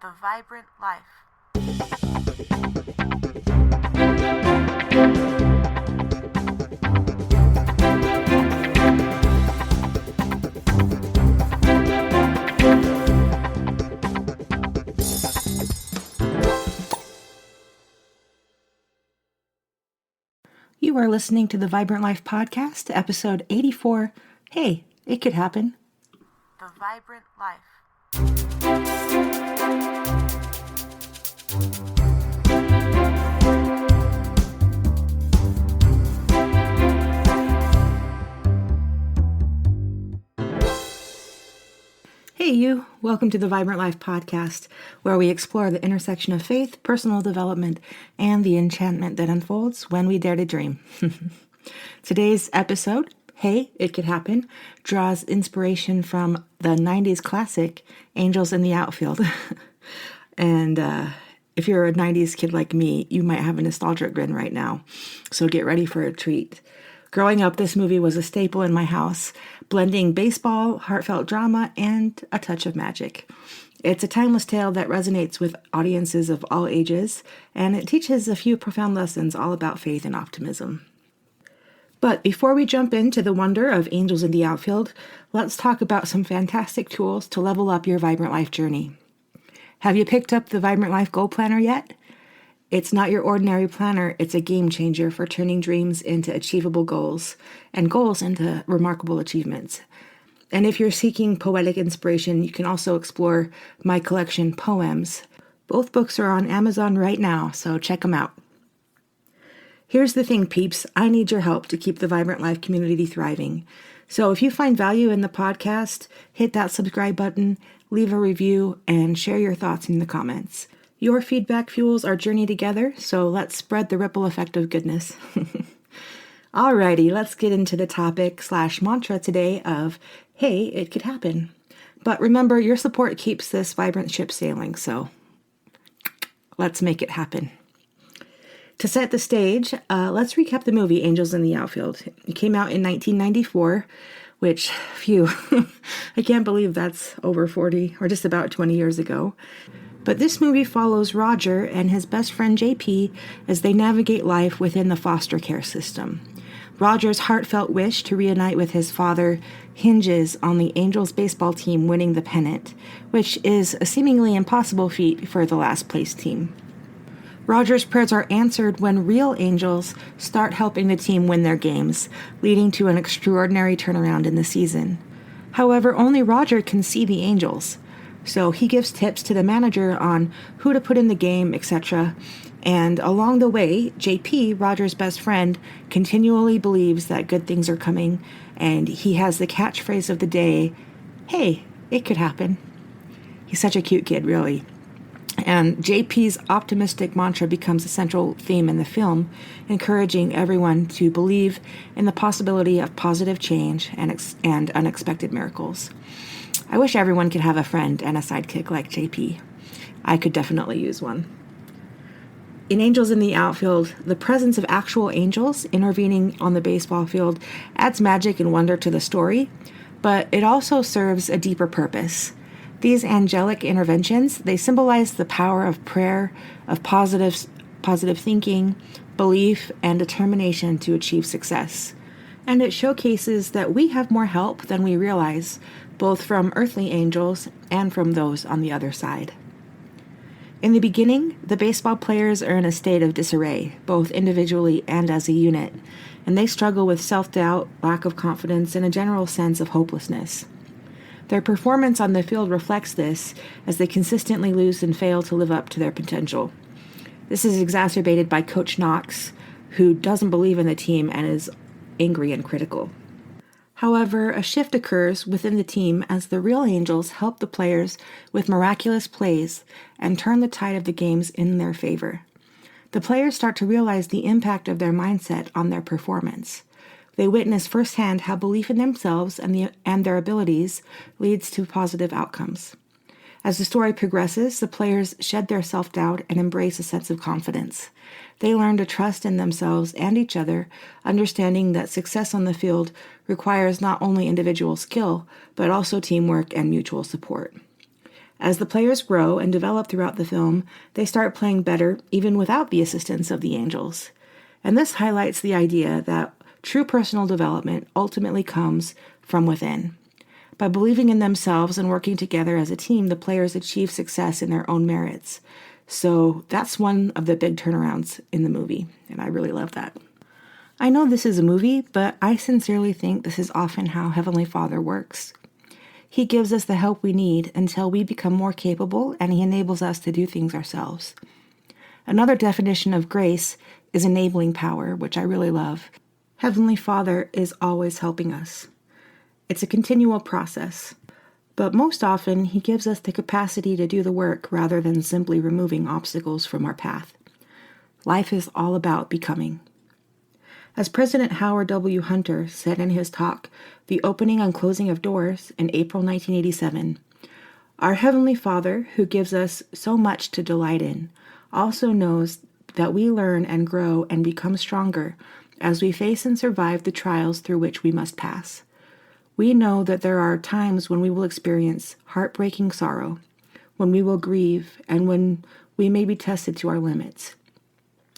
The Vibrant Life. You are listening to the Vibrant Life Podcast, episode 84. Hey, it could happen. The Vibrant Life. Hey you, welcome to the Vibrant Life Podcast, where we explore the intersection of faith, personal development, and the enchantment that unfolds when we dare to dream. Today's episode, Hey, It Could Happen, draws inspiration from the 90s classic, Angels in the Outfield. And if you're a 90s kid like me, you might have a nostalgic grin right now, so get ready for a treat. Growing up, this movie was a staple in my house, blending baseball, heartfelt drama, and a touch of magic. It's a timeless tale that resonates with audiences of all ages, and it teaches a few profound lessons all about faith and optimism. But before we jump into the wonder of Angels in the Outfield, let's talk about some fantastic tools to level up your Vibrant Life journey. Have you picked up the Vibrant Life Goal Planner yet? It's not your ordinary planner, it's a game changer for turning dreams into achievable goals and goals into remarkable achievements. And if you're seeking poetic inspiration, you can also explore my collection, Poems. Both books are on Amazon right now, so check them out. Here's the thing, peeps. I need your help to keep the Vibrant Life community thriving. So if you find value in the podcast, hit that subscribe button, leave a review, and share your thoughts in the comments. Your feedback fuels our journey together, so let's spread the ripple effect of goodness. Alrighty, let's get into the topic/mantra today of, hey, it could happen. But remember, your support keeps this vibrant ship sailing, so let's make it happen. To set the stage, let's recap the movie Angels in the Outfield. It came out in 1994, which, phew, I can't believe that's over 40 or just about 20 years ago. But this movie follows Roger and his best friend JP as they navigate life within the foster care system. Roger's heartfelt wish to reunite with his father hinges on the Angels baseball team winning the pennant, which is a seemingly impossible feat for the last place team. Roger's prayers are answered when real angels start helping the team win their games, leading to an extraordinary turnaround in the season. However, only Roger can see the angels. So he gives tips to the manager on who to put in the game, etc. And along the way, JP, Roger's best friend, continually believes that good things are coming, and he has the catchphrase of the day, hey, it could happen. He's such a cute kid, really. And JP's optimistic mantra becomes a central theme in the film, encouraging everyone to believe in the possibility of positive change and unexpected miracles. I wish everyone could have a friend and a sidekick like JP. I could definitely use one. In Angels in the Outfield, the presence of actual angels intervening on the baseball field adds magic and wonder to the story, but it also serves a deeper purpose. These angelic interventions, they symbolize the power of prayer, of positive thinking, belief, and determination to achieve success. And it showcases that we have more help than we realize, both from earthly angels and from those on the other side. In the beginning, the baseball players are in a state of disarray, both individually and as a unit, and they struggle with self-doubt, lack of confidence, and a general sense of hopelessness. Their performance on the field reflects this, as they consistently lose and fail to live up to their potential. This is exacerbated by Coach Knox, who doesn't believe in the team and is angry and critical. However, a shift occurs within the team as the real angels help the players with miraculous plays and turn the tide of the games in their favor. The players start to realize the impact of their mindset on their performance. They witness firsthand how belief in themselves and their abilities leads to positive outcomes. As the story progresses, the players shed their self-doubt and embrace a sense of confidence. They learn to trust in themselves and each other, understanding that success on the field requires not only individual skill, but also teamwork and mutual support. As the players grow and develop throughout the film, they start playing better even without the assistance of the angels. And this highlights the idea that true personal development ultimately comes from within. By believing in themselves and working together as a team, the players achieve success in their own merits. So that's one of the big turnarounds in the movie, and I really love that. I know this is a movie, but I sincerely think this is often how Heavenly Father works. He gives us the help we need until we become more capable, and He enables us to do things ourselves. Another definition of grace is enabling power, which I really love. Heavenly Father is always helping us. It's a continual process, but most often He gives us the capacity to do the work rather than simply removing obstacles from our path. Life is all about becoming. As President Howard W. Hunter said in his talk, The Opening and Closing of Doors, in April 1987, our Heavenly Father, who gives us so much to delight in, also knows that we learn and grow and become stronger as we face and survive the trials through which we must pass. We know that there are times when we will experience heartbreaking sorrow, when we will grieve, and when we may be tested to our limits.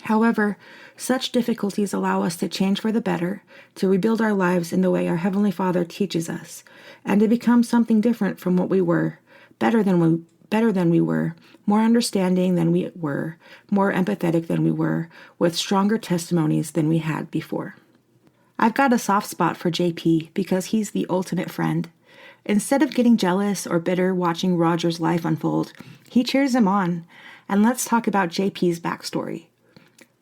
However, such difficulties allow us to change for the better, to rebuild our lives in the way our Heavenly Father teaches us, and to become something different from what we were, better than we were, more understanding than we were, more empathetic than we were, with stronger testimonies than we had before. I've got a soft spot for JP because he's the ultimate friend. Instead of getting jealous or bitter watching Roger's life unfold, he cheers him on. And let's talk about JP's backstory.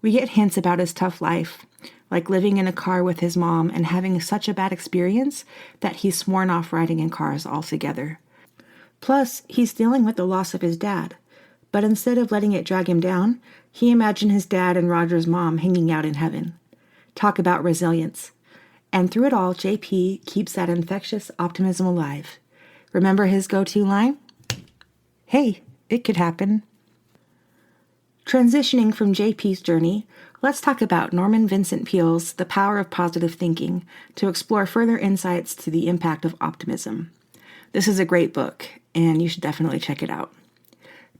We get hints about his tough life, like living in a car with his mom and having such a bad experience that he's sworn off riding in cars altogether. Plus, he's dealing with the loss of his dad. But instead of letting it drag him down, he imagined his dad and Roger's mom hanging out in heaven. Talk about resilience. And through it all, JP keeps that infectious optimism alive. Remember his go-to line? Hey, it could happen. Transitioning from JP's journey, let's talk about Norman Vincent Peale's The Power of Positive Thinking to explore further insights to the impact of optimism. This is a great book, and you should definitely check it out.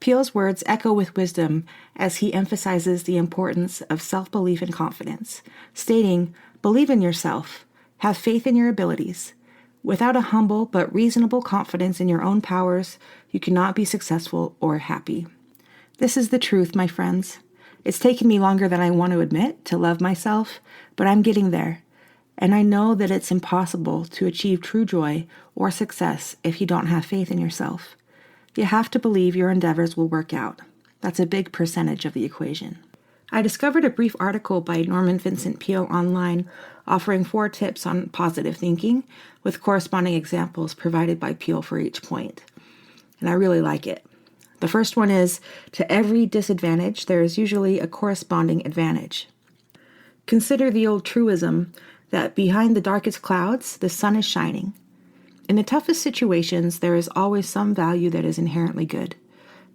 Peale's words echo with wisdom as he emphasizes the importance of self-belief and confidence, stating, "Believe in yourself, have faith in your abilities. Without a humble but reasonable confidence in your own powers, you cannot be successful or happy." This is the truth, my friends. It's taken me longer than I want to admit to love myself, but I'm getting there. And I know that it's impossible to achieve true joy or success if you don't have faith in yourself. You have to believe your endeavors will work out. That's a big percentage of the equation. I discovered a brief article by Norman Vincent Peale online offering 4 tips on positive thinking with corresponding examples provided by Peale for each point. And I really like it. The first one is, to every disadvantage, there is usually a corresponding advantage. Consider the old truism that behind the darkest clouds, the sun is shining. In the toughest situations, there is always some value that is inherently good.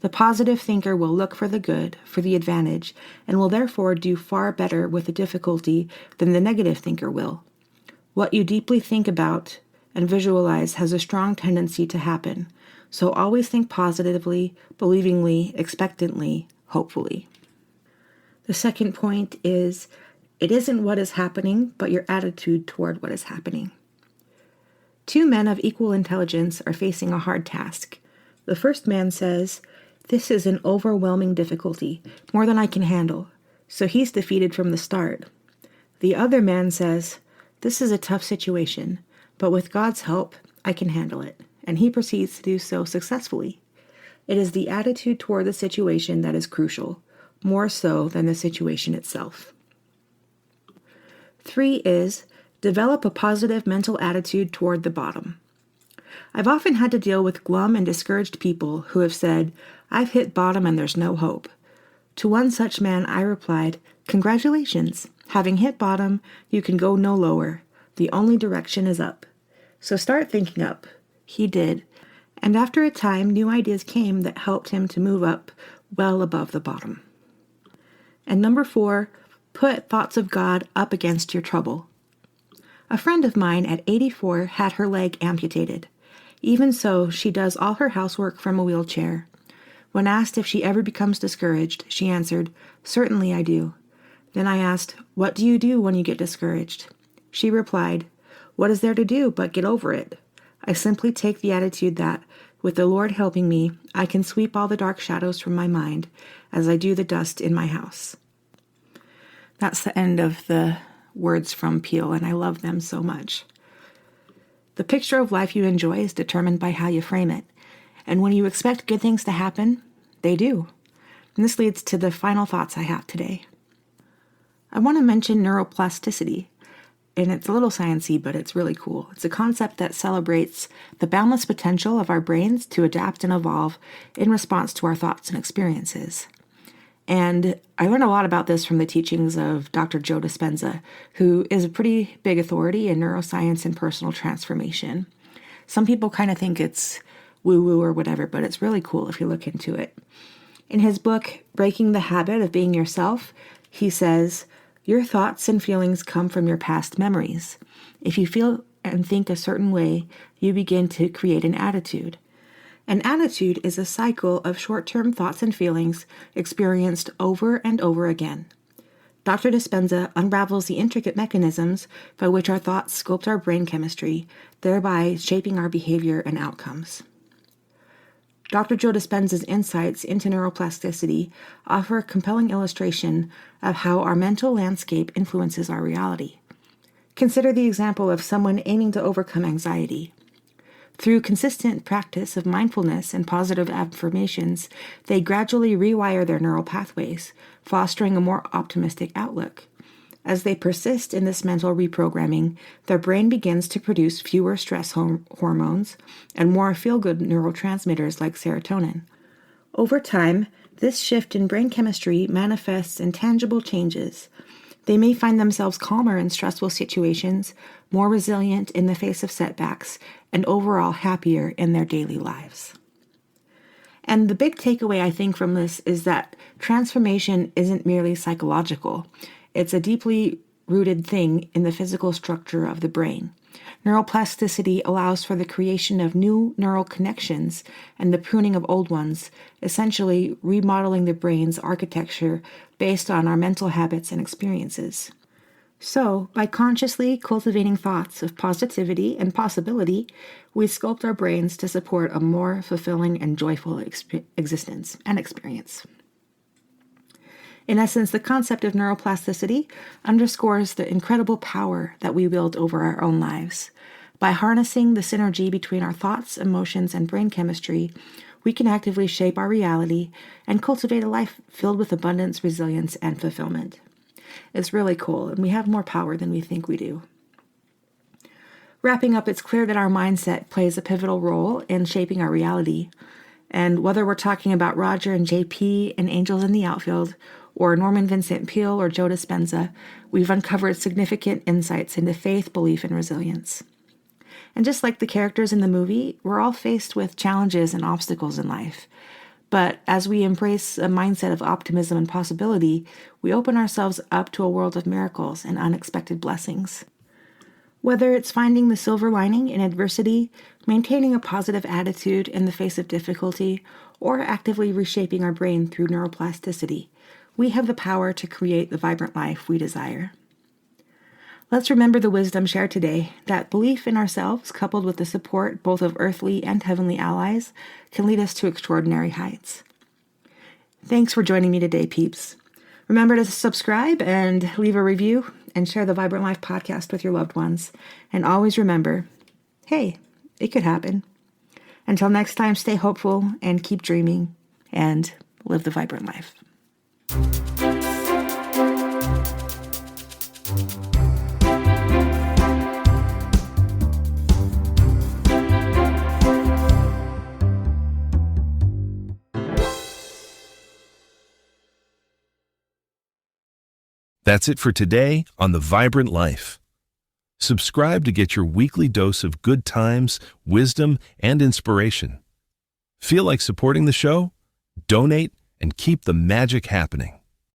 The positive thinker will look for the good, for the advantage, and will therefore do far better with the difficulty than the negative thinker will. What you deeply think about and visualize has a strong tendency to happen, so always think positively, believingly, expectantly, hopefully. The second point is, it isn't what is happening, but your attitude toward what is happening. 2 men of equal intelligence are facing a hard task. The first man says, "This is an overwhelming difficulty, more than I can handle," so he's defeated from the start. The other man says, "This is a tough situation, but with God's help, I can handle it," and he proceeds to do so successfully. It is the attitude toward the situation that is crucial, more so than the situation itself. 3 is, develop a positive mental attitude toward the bottom. I've often had to deal with glum and discouraged people who have said, "I've hit bottom and there's no hope." To one such man I replied, "Congratulations. Having hit bottom, you can go no lower. The only direction is up. So start thinking up." He did, and after a time, new ideas came that helped him to move up well above the bottom. And number 4, put thoughts of God up against your trouble. A friend of mine at 84 had her leg amputated. Even so, she does all her housework from a wheelchair. When asked if she ever becomes discouraged, she answered, "Certainly I do." Then I asked, "What do you do when you get discouraged?" She replied, "What is there to do but get over it? I simply take the attitude that, with the Lord helping me, I can sweep all the dark shadows from my mind as I do the dust in my house." That's the end of the words from Peel, and I love them so much. The picture of life you enjoy is determined by how you frame it. And when you expect good things to happen, they do. And this leads to the final thoughts I have today. I want to mention neuroplasticity. And it's a little sciencey, but it's really cool. It's a concept that celebrates the boundless potential of our brains to adapt and evolve in response to our thoughts and experiences. And I learned a lot about this from the teachings of Dr. Joe Dispenza, who is a pretty big authority in neuroscience and personal transformation. Some people kind of think it's woo-woo or whatever, but it's really cool if you look into it. In his book, Breaking the Habit of Being Yourself, he says, "Your thoughts and feelings come from your past memories. If you feel and think a certain way, you begin to create an attitude. An attitude is a cycle of short-term thoughts and feelings experienced over and over again." Dr. Dispenza unravels the intricate mechanisms by which our thoughts sculpt our brain chemistry, thereby shaping our behavior and outcomes. Dr. Joe Dispenza's insights into neuroplasticity offer a compelling illustration of how our mental landscape influences our reality. Consider the example of someone aiming to overcome anxiety. Through consistent practice of mindfulness and positive affirmations, they gradually rewire their neural pathways, fostering a more optimistic outlook. As they persist in this mental reprogramming, their brain begins to produce fewer stress hormones and more feel-good neurotransmitters like serotonin. Over time, this shift in brain chemistry manifests in tangible changes. They may find themselves calmer in stressful situations, more resilient in the face of setbacks, and overall happier in their daily lives. And the big takeaway, I think, from this is that transformation isn't merely psychological. It's a deeply rooted thing in the physical structure of the brain. Neuroplasticity allows for the creation of new neural connections and the pruning of old ones, essentially remodeling the brain's architecture based on our mental habits and experiences. So, by consciously cultivating thoughts of positivity and possibility, we sculpt our brains to support a more fulfilling and joyful existence and experience. In essence, the concept of neuroplasticity underscores the incredible power that we wield over our own lives. By harnessing the synergy between our thoughts, emotions, and brain chemistry, we can actively shape our reality and cultivate a life filled with abundance, resilience, and fulfillment. It's really cool, and we have more power than we think we do. Wrapping up, it's clear that our mindset plays a pivotal role in shaping our reality. And whether we're talking about Roger and JP and Angels in the Outfield, or Norman Vincent Peale or Joe Dispenza, we've uncovered significant insights into faith, belief, and resilience. And just like the characters in the movie, we're all faced with challenges and obstacles in life. But as we embrace a mindset of optimism and possibility, we open ourselves up to a world of miracles and unexpected blessings. Whether it's finding the silver lining in adversity, maintaining a positive attitude in the face of difficulty, or actively reshaping our brain through neuroplasticity, we have the power to create the vibrant life we desire. Let's remember the wisdom shared today, that belief in ourselves, coupled with the support both of earthly and heavenly allies, can lead us to extraordinary heights. Thanks for joining me today, peeps. Remember to subscribe and leave a review and share the Vibrant Life podcast with your loved ones. And always remember, hey, it could happen. Until next time, stay hopeful and keep dreaming and live the vibrant life. That's it for today on The Vibrant Life. Subscribe to get your weekly dose of good times, wisdom, and inspiration. Feel like supporting the show? Donate and keep the magic happening.